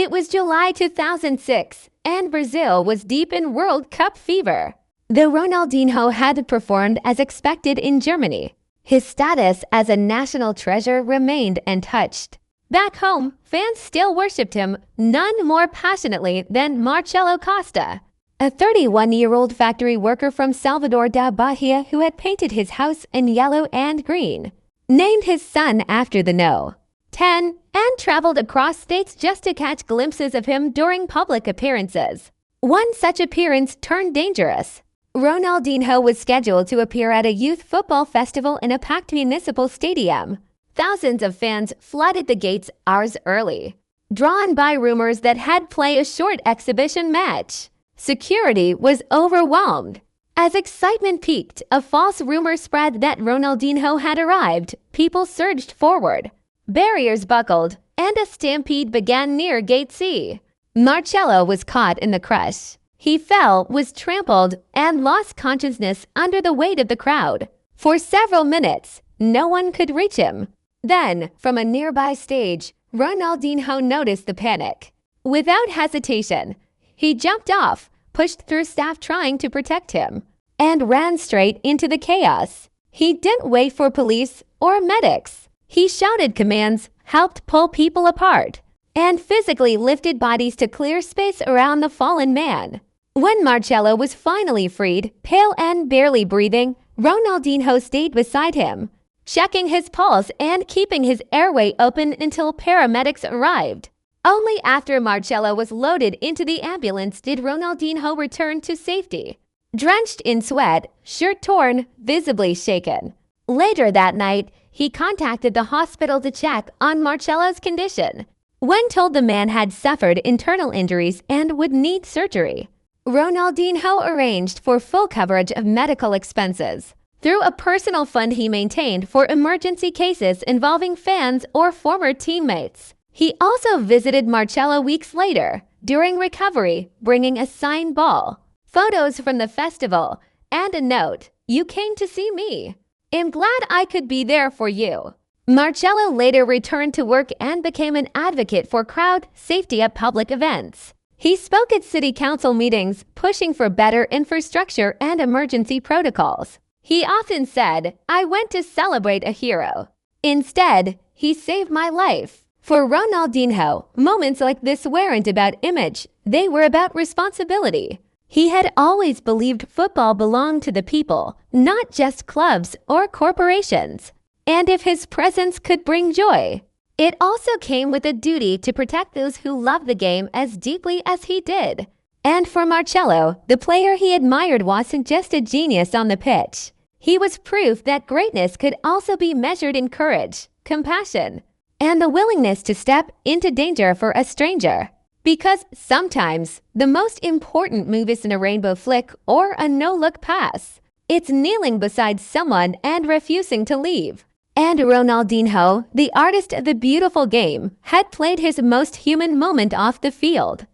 It was July 2006, and Brazil was deep in World Cup fever. Though Ronaldinho had performed as expected in Germany, his status as a national treasure remained untouched. Back home, fans still worshipped him, none more passionately than Marcelo Costa, a 31-year-old factory worker from Salvador da Bahia who had painted his house in yellow and green, named his son after the No. 10, and traveled across states just to catch glimpses of him during public appearances. One such appearance turned dangerous. Ronaldinho was scheduled to appear at a youth football festival in a packed municipal stadium. Thousands of fans flooded the gates hours early, drawn by rumors that he'd play a short exhibition match. Security was overwhelmed. As excitement peaked, a false rumor spread that Ronaldinho had arrived. People surged forward. Barriers buckled, and a stampede began near Gate C. Marcelo was caught in the crush. He fell, was trampled, and lost consciousness under the weight of the crowd. For several minutes, no one could reach him. Then, from a nearby stage, Ronaldinho noticed the panic. Without hesitation, he jumped off, pushed through staff trying to protect him, and ran straight into the chaos. He didn't wait for police or medics. He shouted commands, helped pull people apart, and physically lifted bodies to clear space around the fallen man. When Marcelo was finally freed, pale and barely breathing, Ronaldinho stayed beside him, checking his pulse and keeping his airway open until paramedics arrived. Only after Marcelo was loaded into the ambulance did Ronaldinho return to safety, drenched in sweat, shirt torn, visibly shaken. Later that night, he contacted the hospital to check on Marcelo's condition. When told the man had suffered internal injuries and would need surgery, Ronaldinho arranged for full coverage of medical expenses through a personal fund he maintained for emergency cases involving fans or former teammates. He also visited Marcelo weeks later, during recovery, bringing a signed ball, photos from the festival, and a note, "You came to see me. I'm glad I could be there for you." Marcelo later returned to work and became an advocate for crowd safety at public events. He spoke at city council meetings, pushing for better infrastructure and emergency protocols. He often said, "I went to celebrate a hero. Instead, he saved my life." For Ronaldinho, moments like this weren't about image, they were about responsibility. He had always believed football belonged to the people, not just clubs or corporations. And if his presence could bring joy, it also came with a duty to protect those who loved the game as deeply as he did. And for Marcelo, the player he admired wasn't just a genius on the pitch. He was proof that greatness could also be measured in courage, compassion, and the willingness to step into danger for a stranger. Because sometimes, the most important move isn't a rainbow flick or a no-look pass. It's kneeling beside someone and refusing to leave. And Ronaldinho, the artist of the beautiful game, had played his most human moment off the field.